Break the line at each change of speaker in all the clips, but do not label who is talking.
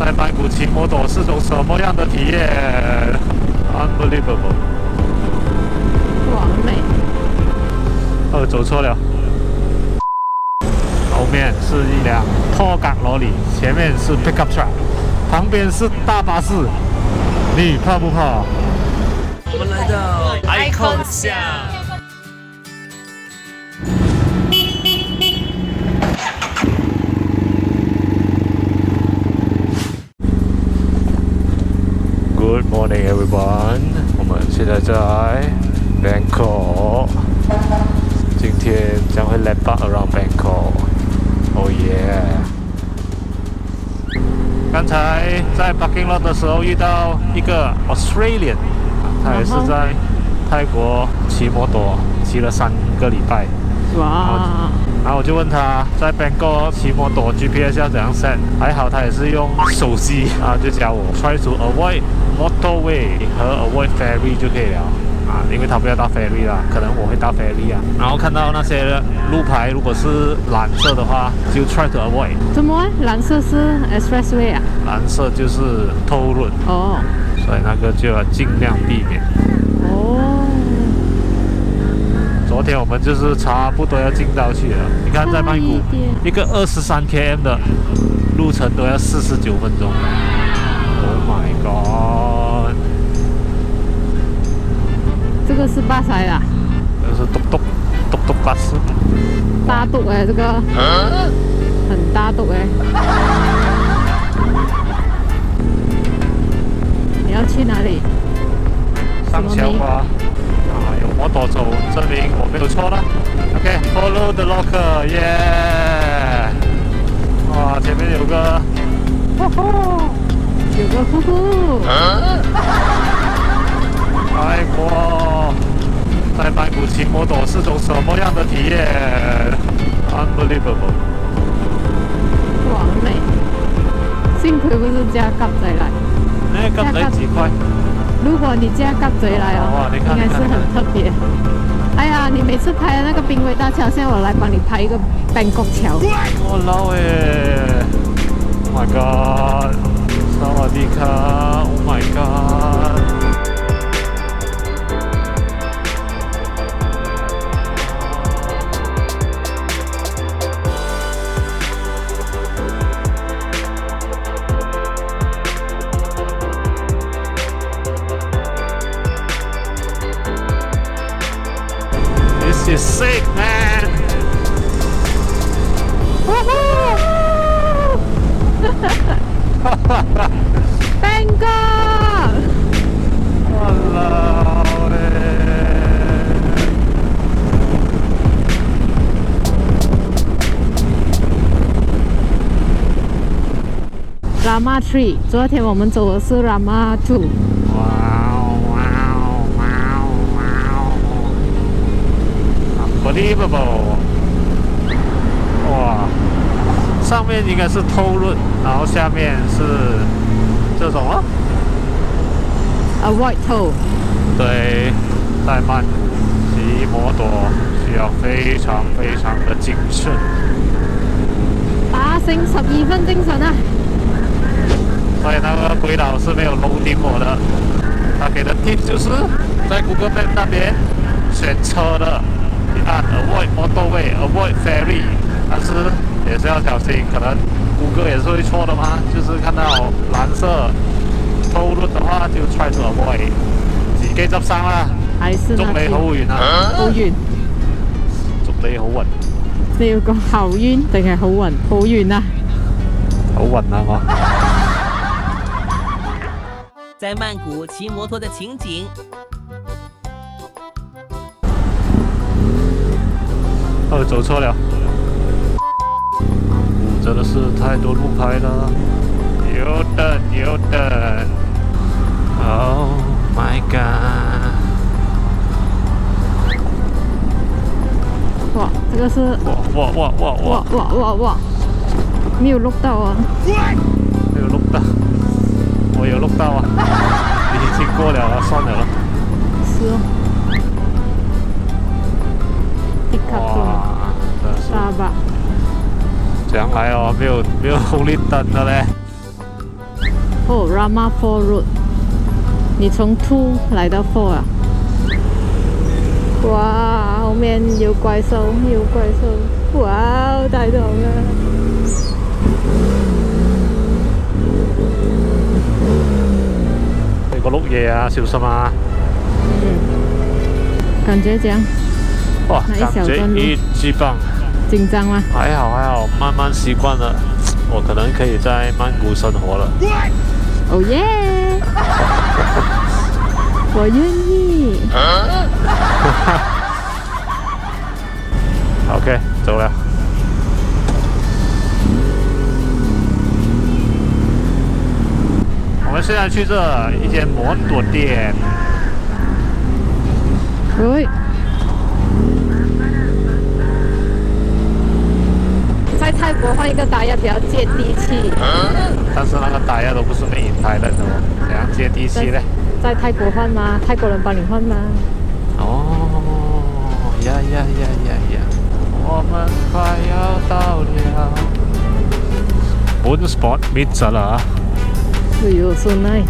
在曼谷骑摩托是种什么样的体验 ？Unbelievable！
完美。
走错了。后面是一辆拖杆罗里，前面是 pickup truck， 旁边是大巴士。你怕不怕？
我们来到 Icon 巷。
Good morning, everyone。我们现在在 Bangkok， 今天将会 lap back around Bangkok。Oh yeah！ 刚才在 parking lot 的时候遇到一个 Australian， 他也是在泰国骑摩托，骑了3个礼拜。
哇！
然后我就问他在 Bangkok 骑摩托 GPS 要怎样 set， 还好他也是用手机啊，就教我 try to avoid motorway 和 avoid ferry 就可以了啊，因为他不要到 ferry 啦，可能我会到 ferry 啊。然后看到那些路牌，如果是蓝色的话，就 try to avoid。
怎么？蓝色是 expressway 啊？
蓝色就是 toll road，
哦，
所以那个就要尽量避免。
哦。
昨天我们就是差不多要进到去了。你看在曼谷，一个23 km 的路程都要49分钟。Oh my god！
这个是巴塞啦。
这是嘟巴士。
大肚哎，这个。很大肚哎。你要去哪里？
上桥吧。有摩托走，证明我没有错了。OK，follow the locker， 耶！哇，前面有个，
呼呼，有个呼呼。
泰国在曼谷骑摩托是种什么样的体验 ？Unbelievable！
完美。幸亏不是加kap仔来。
那kap仔几块？
如果你加kap仔来哦，应该是很特别。哎呀，你每次拍的那个濒危大桥，现在我来帮你拍一个 Bangkok 桥。
我老诶 ！Oh my god！ 萨瓦迪卡 ！Oh my god！ This is sick, man!
Bangkok!
哇
Rama 3， 昨天我们走的是 Rama 2。Unbelievable！
哇，上面应该是toll road，然后下面是这种哦。
Avoid toll。
对，在曼谷骑摩托需要非常的谨慎。
8星12分精神啊！
所以那个鬼佬是没有楼顶我的，他给的 tip 就是在 Google Map 那边选车的。按 avoid motorway, avoid ferry， 但是也是要小心，可能谷歌也是会错的嘛。就是看到蓝色 toll road 的话，就 try to avoid， 自己執生啦。
還是
祝你好運啊！
好運。
祝你好運。
你要講好運定係好運？好運啊！
好運啊我。
在曼谷骑摩托的情景。
走错了。真的是太多路牌了。有等。Oh my god！
哇，这个是哇，没有录到啊。
没有录到，我有录到啊。已经过了啊，算了了。
是哦。
哇，真是。
沙巴。
这样来哦，没有红绿灯的嘞。
哦，Rama 4 Road， 你从 2来到4啊？哇，後面有怪獸，有怪獸！哇，大到啦！
你個碌嘢啊，小心啊！
感覺這樣？
哇，感覺一級棒！
緊張嗎？
還好，慢慢習慣了，我可能可以在曼谷生活了。
哦耶！我願意。
OK， 走了。我们现在去这一间摩托店。
喂。在泰国换一个打压比较接地气。
但是那个打压都不是美银台的，怎样接地气呢？
在泰国换吗？泰国人帮你换吗？
哦呀！我们快要到了 Moon Spot Meet 了。
哎呦 ，so nice！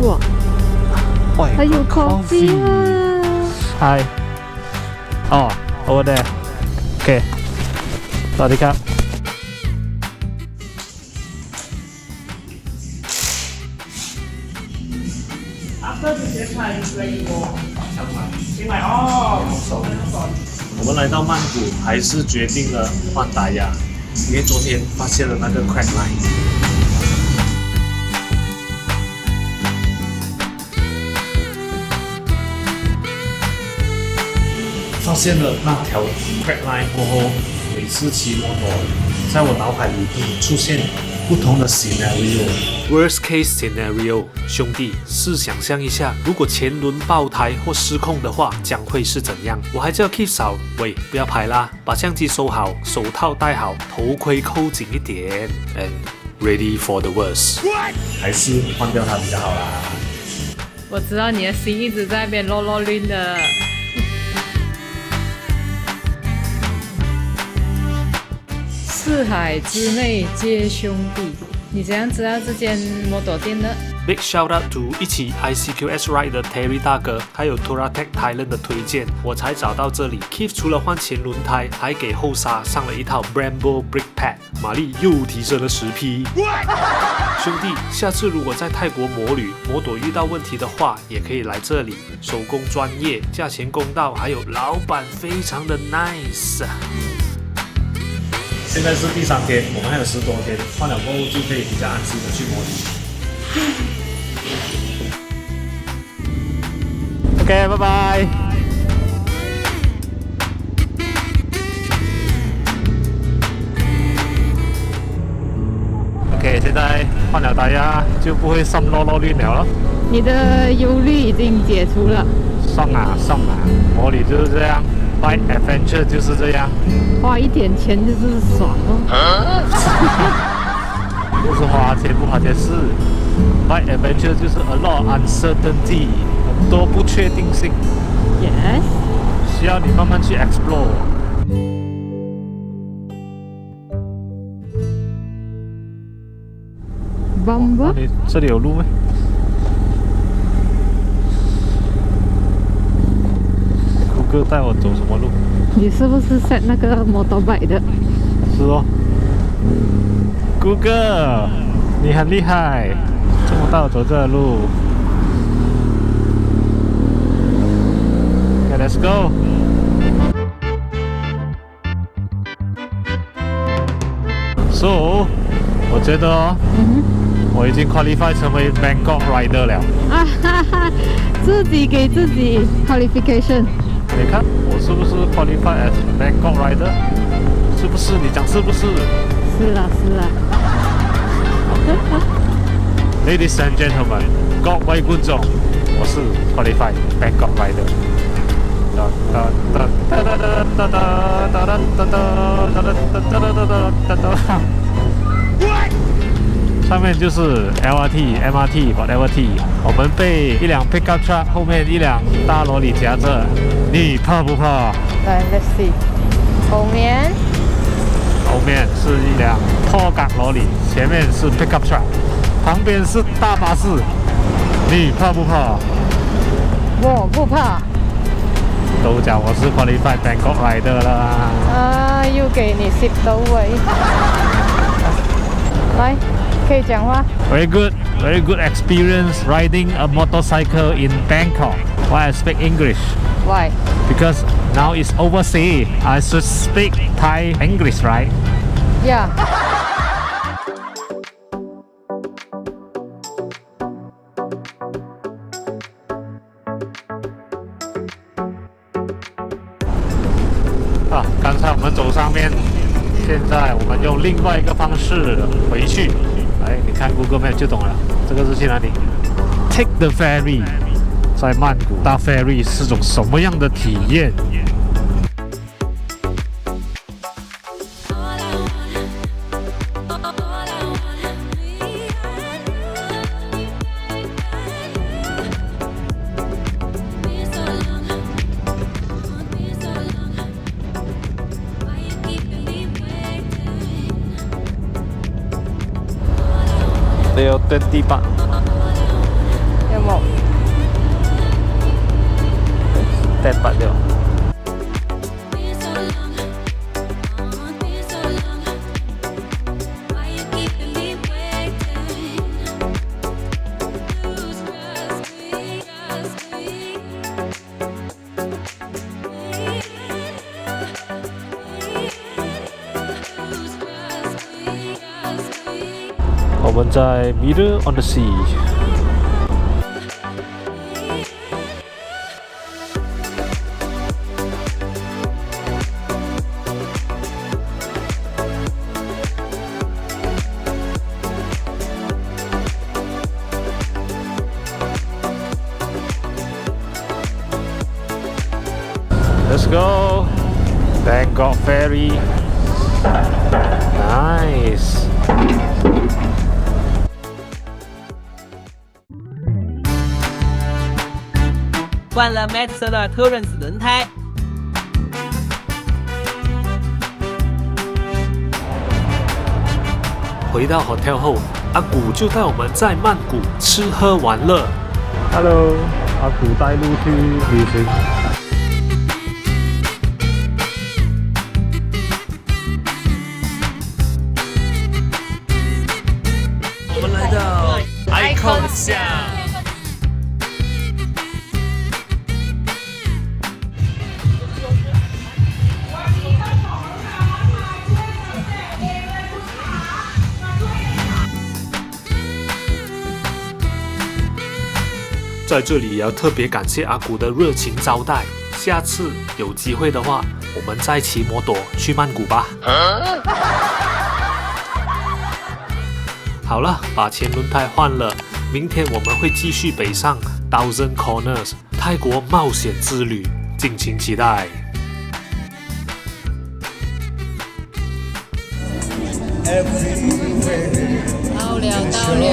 哇，还有 coffee 啊！
嗨，哦 ，over there。OK， สวัสดีครับ。我们来到曼谷，还是决定了换打压，因为昨天发现了那个 crack line。发现了那条 crack line 过后，每次骑摩托，在我脑海里都出现不同的 scenario。Worst case scenario， 兄弟，试想象一下，如果前轮爆胎或失控的话，将会是怎样？我还叫 Keep 扫，喂，不要拍啦，把相机收好，手套戴好，头盔扣紧一点 ，and ready for the worst。还是换掉它比较好啦。
我知道你的心一直在那边落落晕的。四海之内皆兄弟，你怎样知道这间摩托店的
？Big shout out to 一起 ICQS Ride 的 Terry 大哥，还有 Touratech Thailand 的推荐，我才找到这里。Keith 除了换前轮胎，还给后刹上了一套 Brembo Brake Pad， 马力又提升了10匹。兄弟，下次如果在泰国摩旅摩托遇到问题的话，也可以来这里，手工专业，价钱公道，还有老板非常的 nice。现在是第3天，我们还有10多天，换了过后就可以比较安心的去摩旅。OK， 拜拜。OK， 现在换了打压就不会上落落晕了。
你的忧虑已经解除了。
上啊，摩旅就是这样。Bike adventure 就是这样，
花一点钱就是爽哦。
不是花钱不花钱，是 Bike adventure 就是 a lot of uncertainty， 很多不确定性。
Yes。
需要你慢慢去 explore。
Bumba？
你这里有路吗？哥带我走什么路？
你是不是 set 那个 motorbike 的？
是哦。谷歌，你很厉害，怎么带我走这路 ？Okay, let's go。So， 我觉得哦，我已经 qualify 成为 Bangkok Rider 了。
啊哈哈，自己给自己 qualification。
你看我是不是 qualify as Bangkok Rider？ 是不是？你讲是不是？
是啦。
Ladies and gentlemen， 各位觀眾，我是 qualify Bangkok Rider。上面就是 LRT、MRT、whatever T， 我们被一辆 pickup truck 后面一辆大罗里夹着，你怕不怕？
来 ，Let's see，后面
后面是一辆拖杆罗里，前面是 pickup truck， 旁边是大巴士。你怕不怕？
我不怕。
都讲我是 qualified Bangkok rider 啦。
啊，又给你10到位。来，可以讲话。
Very good experience riding a motorcycle in Bangkok. Why I speak English?
Why?
Because now it's overseas. I should speak Thai English, right?
Yeah.
刚才我们走上面，现在我们用另外一个方式回去。哎，你看 Google Map 就懂了，这个是去哪里 ？Take the ferry， 在曼谷搭 ferry 是种什么样的体验？6:20 吧。
有冇
10:8了。我们在 Mirror on the Sea。Let's go, Bangkok Ferry. Nice.
换了 Metso 的 Torrance 轮胎。
回到 hotel 后，阿古就带我们在曼谷吃喝玩乐。
Hello， 阿古带路去旅行。
我们来到 Icon 巷。
在这里也要特别感谢阿古的热情招待。下次有机会的话，我们再骑摩托去曼谷吧。好了，把前轮胎换了，明天我们会继续北上 Thousand Corners 泰国冒险之旅，敬请期待。
到了。